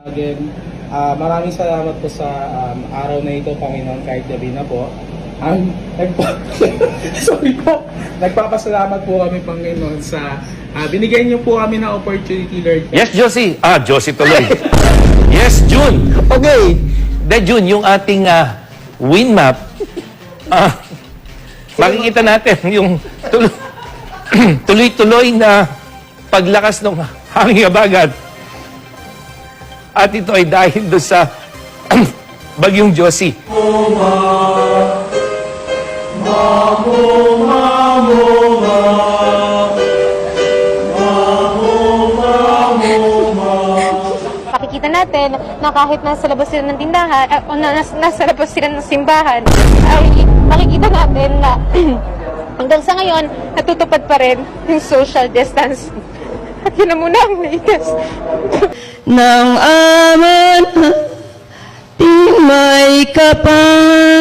Again, maraming salamat po sa araw na ito, Panginoon, kahit gabi na po. Sorry po. Nagpapasalamat po kami, Panginoon, sa binigyan niyo po kami ng opportunity, Lord. Yes, Josie. Josie tuloy. Yes, June. Okay. June, yung ating wind map, makikita natin yung tuloy-tuloy na paglakas ng hangin habagat. At ito ay dahil doon sa bagyong Josie. Makikita natin na kahit nasa labas sila ng tindahan o nasa labas sila ng simbahan, ay makikita natin na hanggang sa ngayon, natutupad pa rin yung social distance. At yun na muna ang naitas. Nang aman, di may kapal.